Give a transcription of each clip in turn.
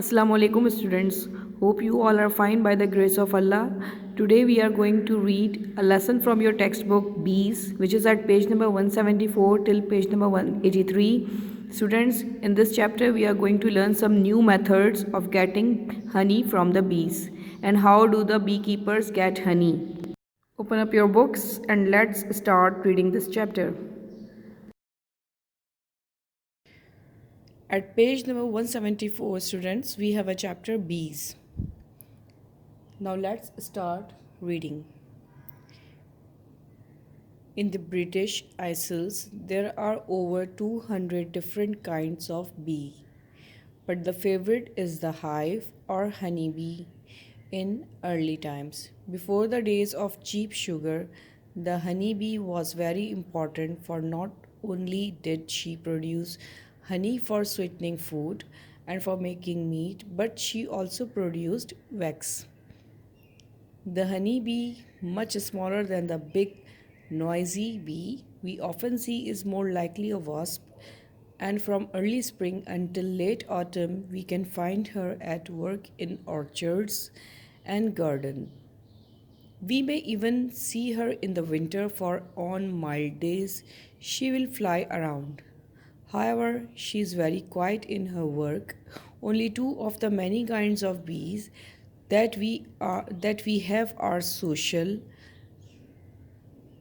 Assalamu alaikum students. Hope you all are fine by the grace of Allah. Today we are going to read a lesson from your textbook Bees, which is at page number 174 till page number 183. Students, in this chapter we are going to learn some new methods of getting honey from the bees and how do the beekeepers get honey. Open up your books and let's start reading this chapter. At page number 174, students, we have a chapter Bees. Now let's start reading. In the British Isles, there are over 200 different kinds of bee, but the favorite is the hive or honeybee. In early times, before the days of cheap sugar, the honeybee was very important, for not only did she produce honey for sweetening food and for making meat, but she also produced wax. The honey bee, much smaller than the big, noisy bee we often see, is more likely a wasp, and from early spring until late autumn, we can find her at work in orchards and gardens. We may even see her in the winter, for on mild days she will fly around. However, she is very quiet in her work. Only two of the many kinds of bees that we have are social.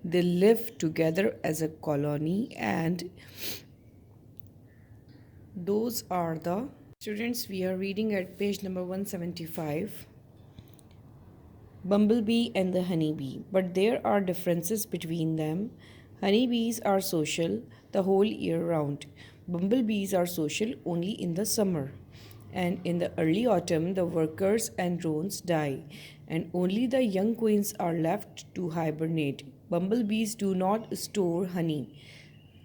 They live together as a colony, and those are the students we are reading at page number 175. Bumblebee and the honeybee, but there are differences between them. Honeybees are social the whole year round. Bumblebees are social only in the summer. And in the early autumn, the workers and drones die, and only the young queens are left to hibernate. Bumblebees do not store honey.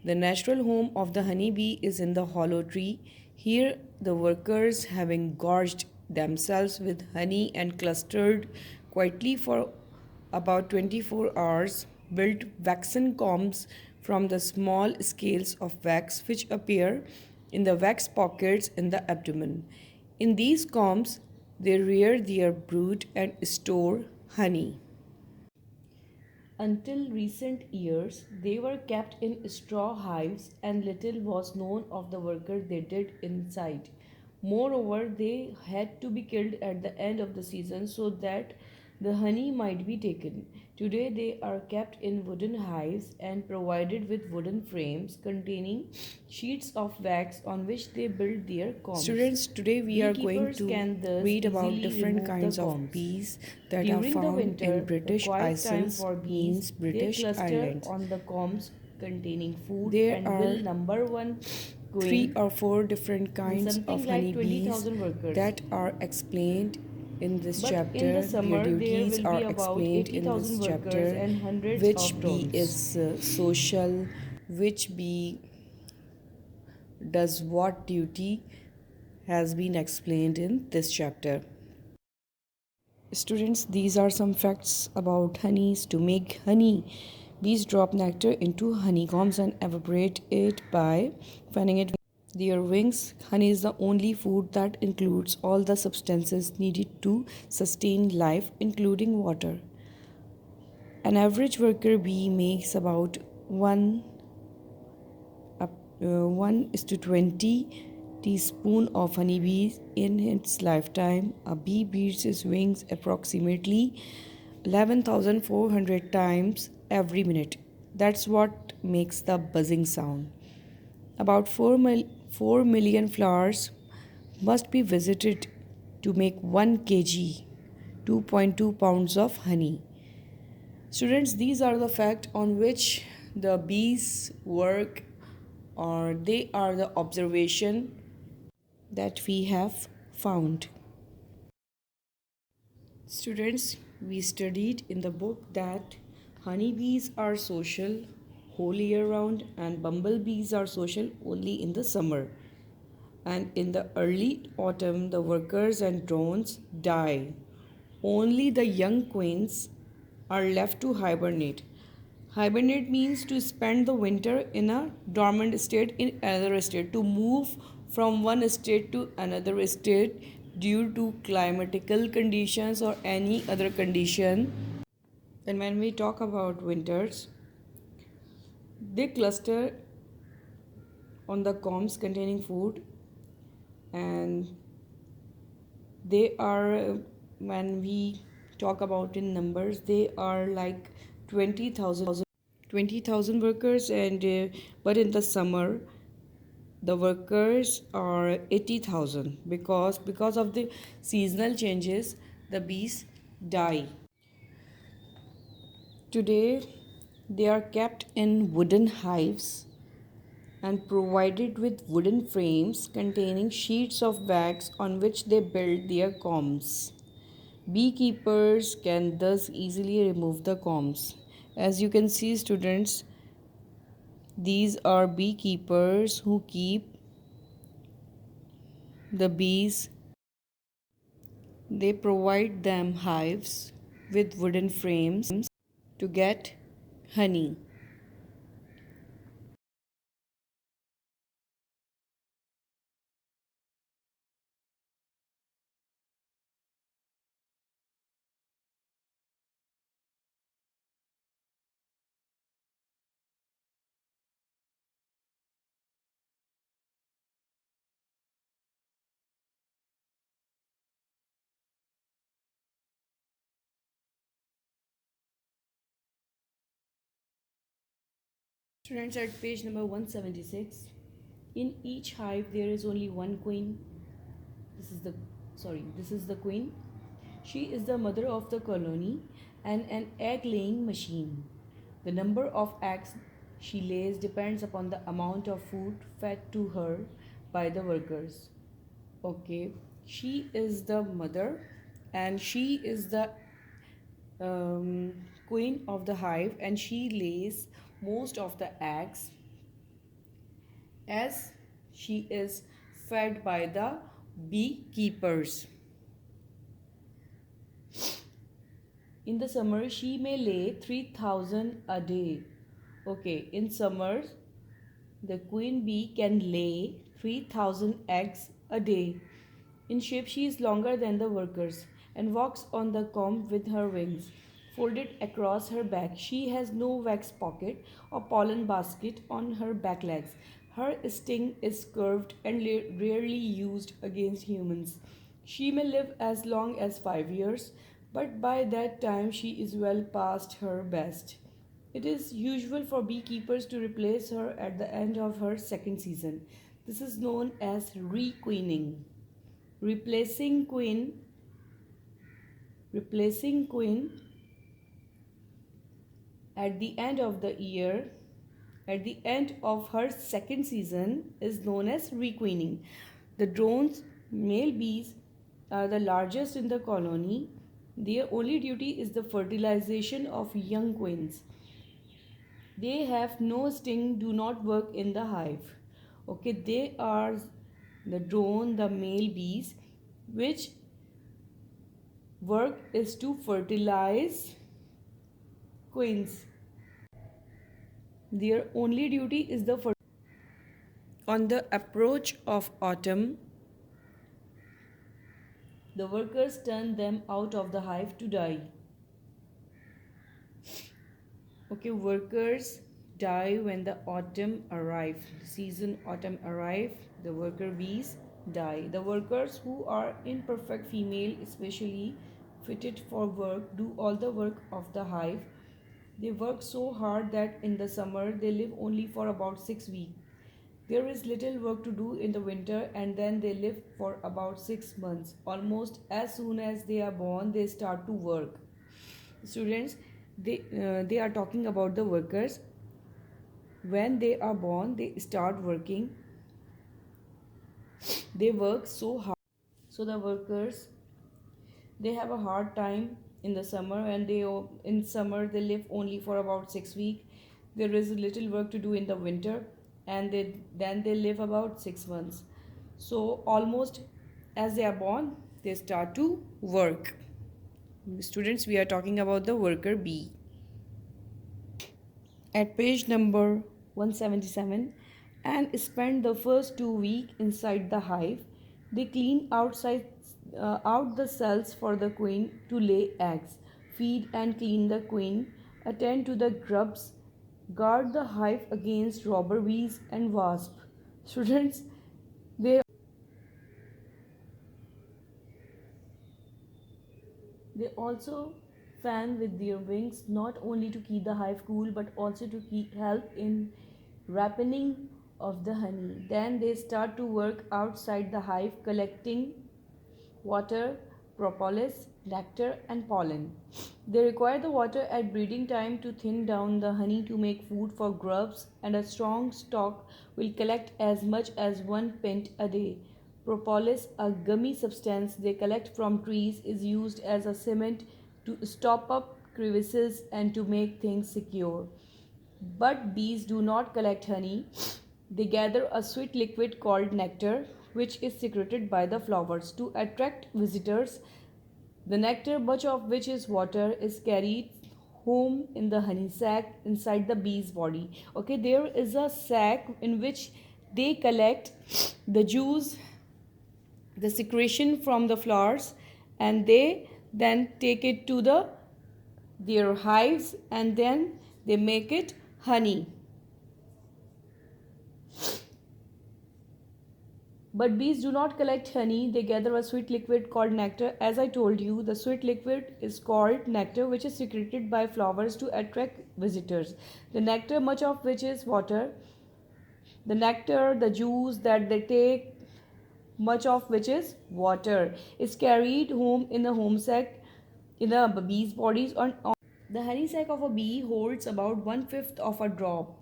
The natural home of the honeybee is in the hollow tree. Here, the workers, having gorged themselves with honey and clustered quietly for about 24 hours, build waxen combs from the small scales of wax which appear in the wax pockets in the abdomen. In these combs, they rear their brood and store honey. Until recent years, they were kept in straw hives, and little was known of the work they did inside. Moreover, they had to be killed at the end of the season so that the honey might be taken. Today, they are kept in wooden hives and provided with wooden frames containing sheets of wax on which they build their combs. Students, today we are going to read about different kinds of bees that are found in British Isles, means British Islands. On the combs containing food, there and are will number one three or four different kinds of honeybees that are explained in this chapter. Their duties are explained in this chapter. Which bee is social, which bee does what duty, has been explained in this chapter. Students, these are some facts about honeys. To make honey, bees drop nectar into honeycombs and evaporate it by fanning it with their wings. Honey is the only food that includes all the substances needed to sustain life, including water. An average worker bee makes about 1 is to 20 teaspoon of honeybees in its lifetime. A bee beats its wings approximately 11,400 times every minute. That's what makes the buzzing sound. About 4 million flowers must be visited to make 1 kg, 2.2 pounds of honey. Students, these are the facts on which the bees work, or they are the observation that we have found. Students, we studied in the book that honeybees are social whole year round and bumblebees are social only in the summer. And in the early autumn, the workers and drones die. Only the young queens are left to hibernate. Hibernate means to spend the winter in a dormant state in another state, to move from one state to another state due to climatical conditions or any other condition. And when we talk about winters, they cluster on the combs containing food, and they are, when we talk about in numbers, they are like 20,000 workers, and but in the summer the workers are 80,000, because of the seasonal changes the bees die. Today they are kept in wooden hives and provided with wooden frames containing sheets of wax on which they build their combs. Beekeepers can thus easily remove the combs. As you can see, students, these are beekeepers who keep the bees. They provide them hives with wooden frames to get honey. Students, at page number 176, in each hive there is only one queen. This is the queen. She is the mother of the colony and an egg laying machine. The number of eggs she lays depends upon the amount of food fed to her by the workers. Okay, she is the mother and she is the um, queen of the hive, and she lays most of the eggs as she is fed by the beekeepers. In the summer, she may lay 3,000 a day. Okay, in summer, the queen bee can lay 3,000 eggs a day. In shape, she is longer than the workers and walks on the comb with her wings folded across her back. She has no wax pocket or pollen basket on her back legs. Her sting is curved and rarely used against humans. She may live as long as 5 years, but by that time she is well past her best. It is usual for beekeepers to replace her at the end of her second season. This is known as requeening. Replacing queen replacing queen at the end of the year at the end of her second season is known as requeening. The drones, male bees, are the largest in the colony. Their only duty is the fertilization of young queens. They have no sting, do not work in the hive. Okay, they are the drone, the male bees, which work is to fertilize queens. Their only duty is the on the approach of autumn, the workers turn them out of the hive to die. Okay, workers die when the autumn arrive. Season autumn arrive, the worker bees die. The workers who are imperfect female, especially fitted for work, do all the work of the hive. They work so hard that in the summer they live only for about 6 weeks. There is little work to do in the winter, and then they live for about 6 months. Almost as soon as they are born, they start to work. Students, they are talking about the workers. When they are born, they start working. They work so hard. So the workers, they have a hard time in the summer, and in summer they live only for about 6 weeks. There is little work to do in the winter, and then they live about 6 months. So almost as they are born, they start to work. Students, we are talking about the worker bee. At page number 177, and spend the first 2 weeks inside the hive. They clean out the cells for the queen to lay eggs, feed and clean the queen, attend to the grubs, guard the hive against robber bees and wasps. Students, they They also fan with their wings not only to keep the hive cool but also to help in ripening of the honey. Then they start to work outside the hive collecting water, propolis, nectar, and pollen. They require the water at breeding time to thin down the honey to make food for grubs, and a strong stock will collect as much as 1 pint a day. Propolis, a gummy substance they collect from trees, is used as a cement to stop up crevices and to make things secure. But bees do not collect honey. They gather a sweet liquid called nectar, which is secreted by the flowers to attract visitors. The nectar, much of which is water, is carried home in the honey sac inside the bee's body. Okay, there is a sac in which they collect the juice, the secretion from the flowers, and they then take it to their hives, and then they make it honey. But bees do not collect honey, they gather a sweet liquid called nectar. As I told you, the sweet liquid is called nectar, which is secreted by flowers to attract visitors. The nectar, much of which is water, the nectar, the juice that they take, much of which is water, is carried home in the home sac in the bee's bodies. The honey sac of a bee holds about 1/5 of a drop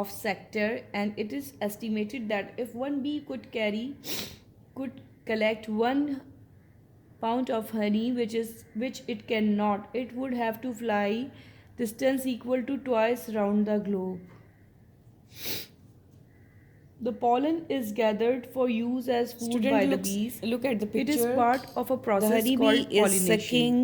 of nectar, and it is estimated that if one bee could collect 1 pound of honey, which it cannot, it would have to fly distance equal to twice round the globe. The pollen is gathered for use as food Student, by the bees. look at the It is picture. part of a The process honeybee called is pollination. sucking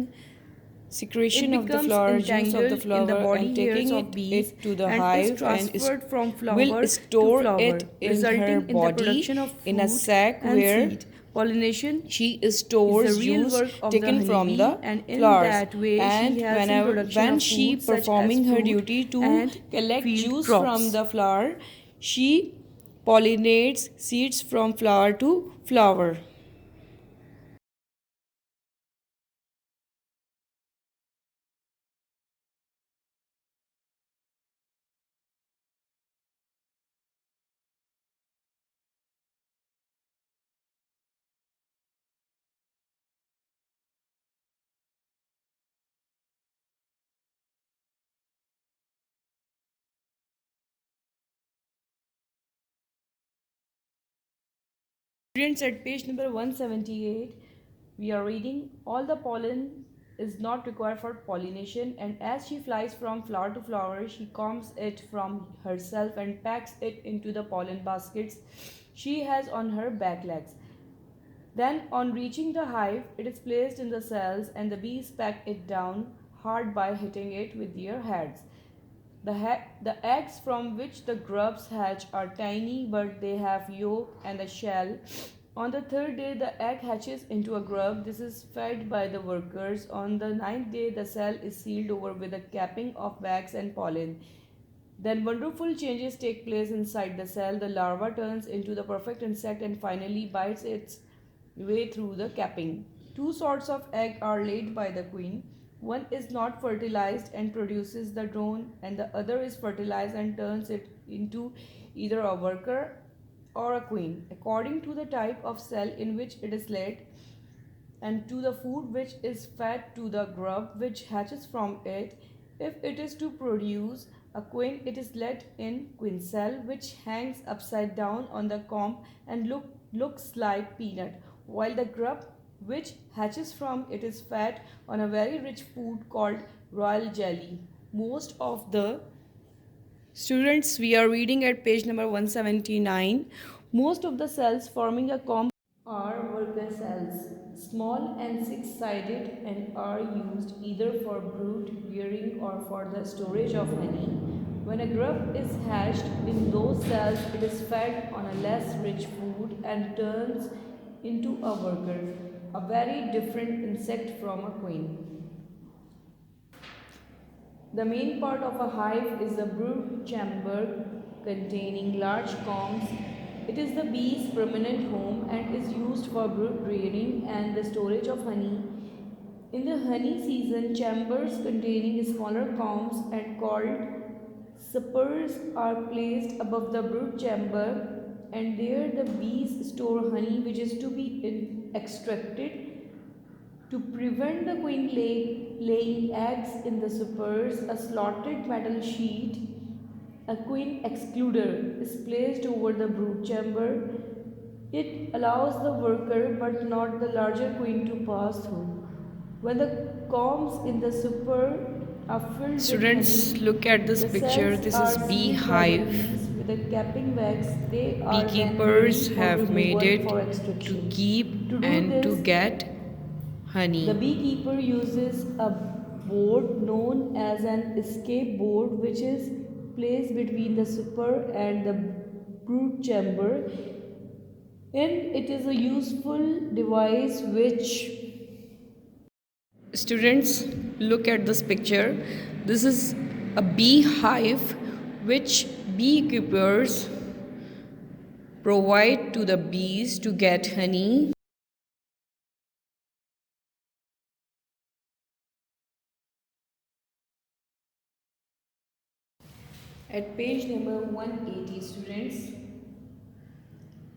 secretion It of the becomes flower, juice of the entangled in the flower, body and hairs taking of bees it to the and is hive and transferred from will flower to store flower, it in her resulting in the production body of in a fruit sac and where seed. Pollination she is stores the real juice work of the taken from honeybee, the and in flowers. that way she And helps in production when of she food such as performing her fruit duty to and collect field juice crops. from the flower, she pollinates seeds from flower to flower. Students, at page number 178, we are reading all the pollen is not required for pollination, and as she flies from flower to flower, she combs it from herself and packs it into the pollen baskets she has on her back legs. Then, on reaching the hive, it is placed in the cells, and the bees pack it down hard by hitting it with their heads. The eggs from which the grubs hatch are tiny, but they have yolk and a shell. On the third day, the egg hatches into a grub. This is fed by the workers. On the ninth day, the cell is sealed over with a capping of wax and pollen. Then wonderful changes take place inside the cell. The larva turns into the perfect insect and finally bites its way through the capping. Two sorts of egg are laid by the queen. One is not fertilized and produces the drone, and the other is fertilized and turns it into either a worker or a queen, according to the type of cell in which it is laid and to the food which is fed to the grub which hatches from it. If it is to produce a queen, it is let in queen cell, which hangs upside down on the comb and looks like peanut, while the grub which hatches from it is fed on a very rich food called royal jelly. Most of the students, we are reading at page number 179. Most of the cells forming a comb are worker cells, small and six-sided, and are used either for brood rearing or for the storage of honey. When a grub is hatched in those cells, it is fed on a less rich food and turns into a worker, a very different insect from a queen. The main part of a hive is the brood chamber containing large combs. It is the bee's permanent home and is used for brood rearing and the storage of honey. In the honey season, chambers containing smaller combs and called suppers are placed above the brood chamber, and there the bees store honey which is to be extracted. To prevent the queen laying eggs in the suppers, a slotted metal sheet, a queen excluder, is placed over the brood chamber. It allows the worker but not the larger queen to pass through. When the combs in the super are filled with Students, honey, look at this the picture. cells This are is sealed by the beehive. bees with a capping wax. They are then Beekeepers ready for have made removal it for to extraction. keep To do and to this, get the honey. beekeeper uses a board known as an escape board, which is placed between the super and the brood chamber, and it is a useful device which Students, look at this picture. This is a beehive which beekeepers provide to the bees to get honey. at page number 180, students,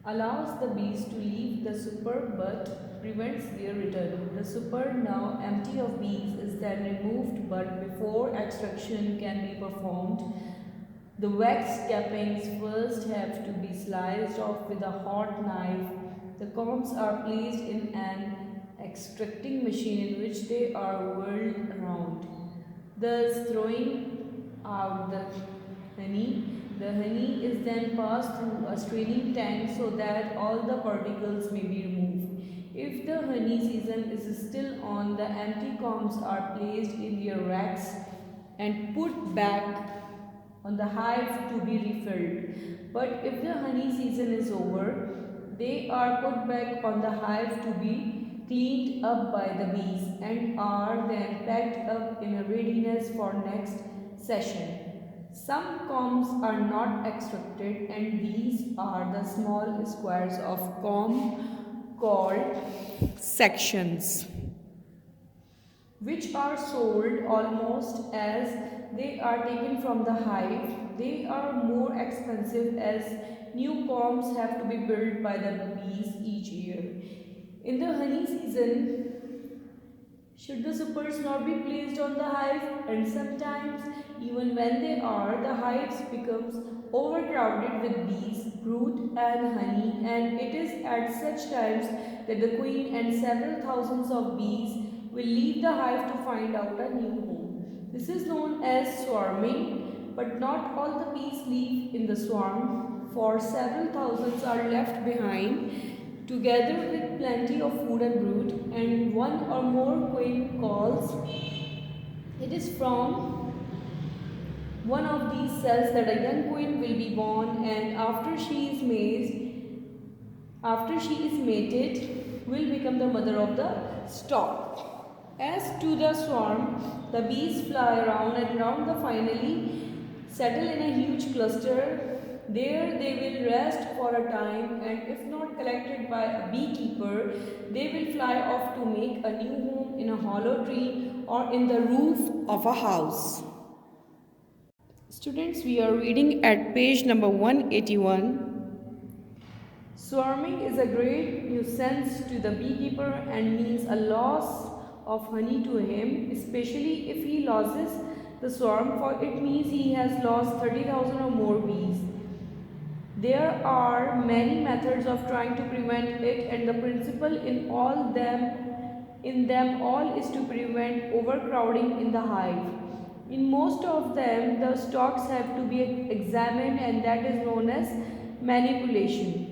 allows the bees to leave the super but prevents their return. The super, now empty of bees, is then removed, but before extraction can be performed, the wax cappings first have to be sliced off with a hot knife. The combs are placed in an extracting machine in which they are whirled around, thus throwing out the honey. The honey is then passed through a straining tank so that all the particles may be removed. If the honey season is still on, the empty combs are placed in their racks and put back on the hive to be refilled. But if the honey season is over, they are put back on the hive to be cleaned up by the bees and are then packed up in a readiness for next session. Some combs are not extracted, and these are the small squares of comb called sections, which are sold almost as they are taken from the hive. They are more expensive as new combs have to be built by the bees each year. In the honey season, should the supers not be placed on the hive, and sometimes even when they are, the hives becomes overcrowded with bees, brood and honey, and it is at such times that the queen and several thousands of bees will leave the hive to find out a new home. This is known as swarming, but not all the bees leave in the swarm, for several thousands are left behind together with plenty of food and brood, and one or more queen calls. It is from one of these cells that a young queen will be born, and after she is mated, will become the mother of the stock. As to the swarm, the bees fly around and around the finally settle in a huge cluster. There they will rest for a time, and if not collected by a beekeeper, they will fly off to make a new home in a hollow tree or in the roof of a house. Students, we are reading at page number 181. Swarming is a great nuisance to the beekeeper and means a loss of honey to him, especially if he loses the swarm, for it means he has lost 30,000 or more bees. There are many methods of trying to prevent it, and the principle in them all is to prevent overcrowding in the hive. In most of them, the stocks have to be examined, and that is known as manipulation.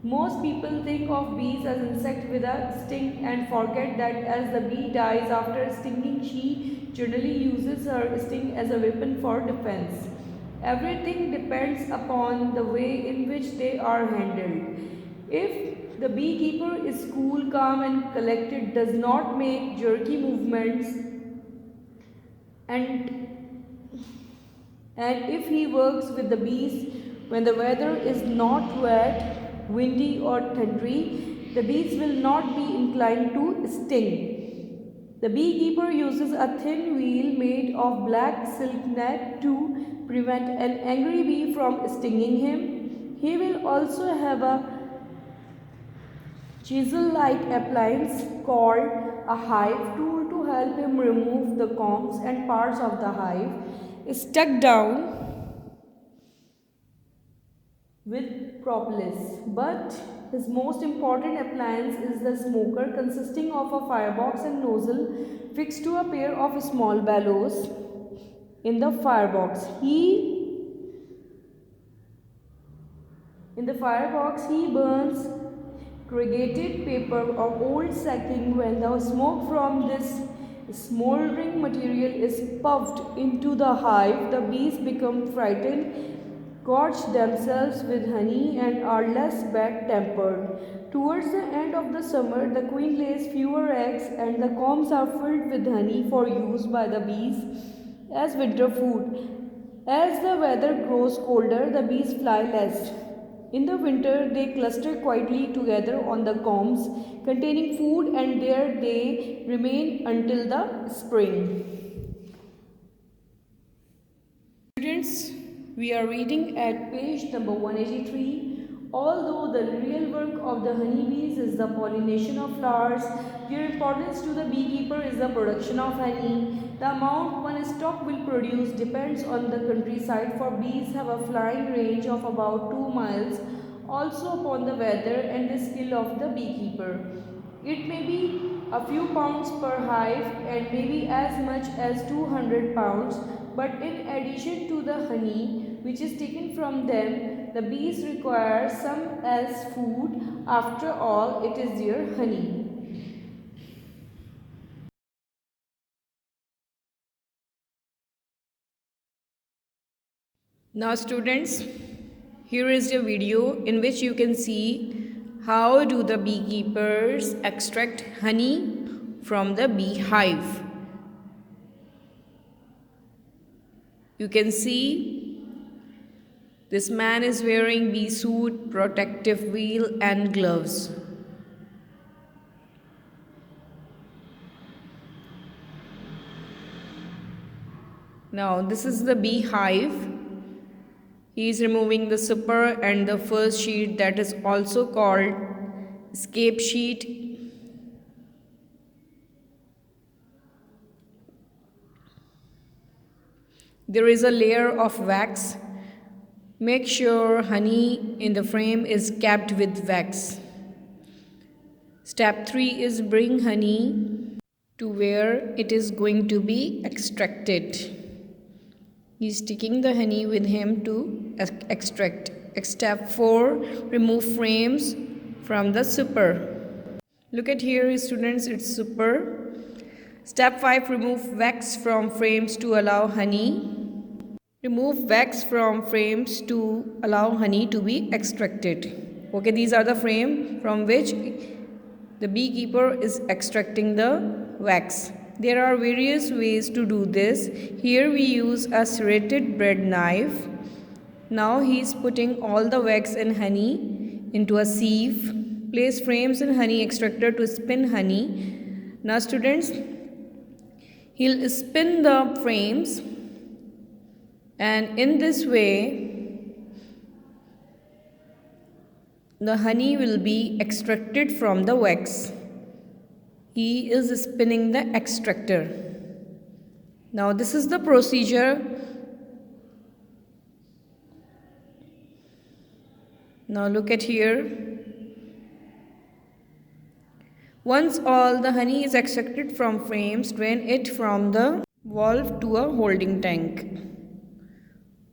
Most people think of bees as insects with a sting and forget that as the bee dies after stinging, she generally uses her sting as a weapon for defense. Everything depends upon the way in which they are handled. If the beekeeper is cool, calm, and collected, does not make jerky movements, and if he works with the bees when the weather is not wet, windy, or thundery, the bees will not be inclined to sting. The beekeeper uses a thin wheel made of black silk net to prevent an angry bee from stinging him. He will also have a chisel-like appliance called a hive tool to help him remove the combs and parts of the hive stuck down with propolis. But his most important appliance is the smoker, consisting of a firebox and nozzle fixed to a pair of small bellows in the firebox. He burns corrugated paper or old sacking. When the smoke from this smoldering material is puffed into the hive, the bees become frightened, gorge themselves with honey, and are less bad-tempered. Towards the end of the summer, the queen lays fewer eggs and the combs are filled with honey for use by the bees as winter food. As the weather grows colder, the bees fly less. In the winter, they cluster quietly together on the combs containing food, and there they remain until the spring. Students, we are reading at page number 183. Although the real work of the honeybees is the pollination of flowers, their importance to the beekeeper is the production of honey. The amount one stock will produce depends on the countryside, for bees have a flying range of about 2 miles, also upon the weather and the skill of the beekeeper. It may be a few pounds per hive and maybe as much as 200 pounds, but in addition to the honey which is taken from them, the bees require some as food. After all, it is their honey. Now students, here is a video in which you can see how do the beekeepers extract honey from the beehive. You can see this man is wearing bee suit, protective wheel and gloves. Now this is the beehive. He is removing the super and the first sheet, that is also called escape sheet. There is a layer of wax. Make sure honey in the frame is capped with wax. Step 3 is bring honey to where it is going to be extracted. He is taking the honey with him to extract. Step 4, remove frames from the super. Look at here students, it's super. Step 5, remove wax from frames to allow honey. Remove wax from frames to allow honey to be extracted. Okay, these are the frame from which the beekeeper is extracting the wax. There are various ways to do this. Here we use a serrated bread knife. Now he is putting all the wax and honey into a sieve. Place frames and honey extractor to spin honey. Now students, he'll spin the frames, and in this way the honey will be extracted from the wax. He is spinning the extractor. Now this is the procedure. Now look at here. Once all the honey is extracted from frames, drain it from the valve to a holding tank.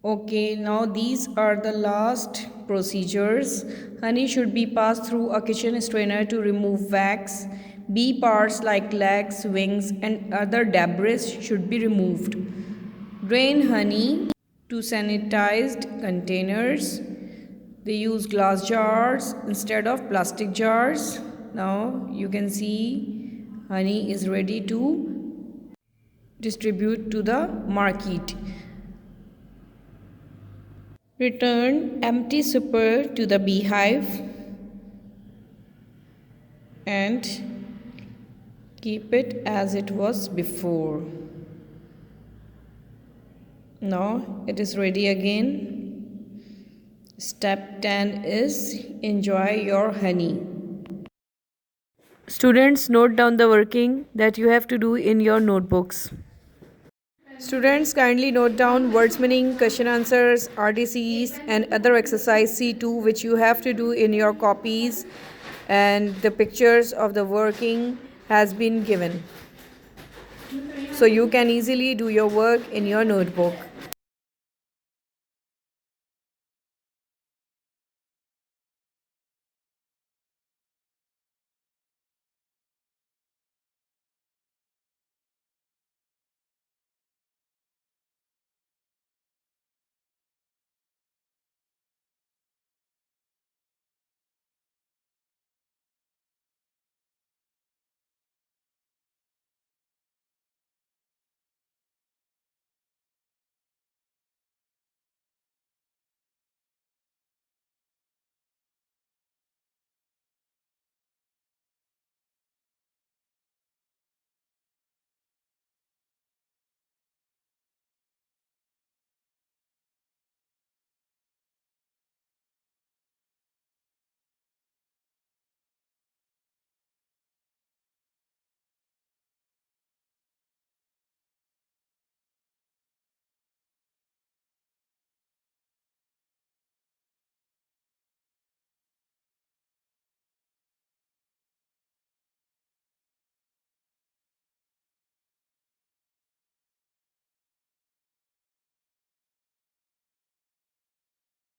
Okay, now these are the last procedures. Honey should be passed through a kitchen strainer to remove wax. Bee parts like legs, wings and other debris should be removed. Drain honey to sanitized containers. They use glass jars instead of plastic jars. Now you can see honey is ready to distribute to the market. Return empty super to the beehive and keep it as it was before. Now it is ready again. Step 10 is enjoy your honey. Students, note down the working that you have to do in your notebooks. Students, kindly note down words meaning, question answers, RDCs, and other exercise C2 which you have to do in your copies, and the pictures of the working has been given. So you can easily do your work in your notebook.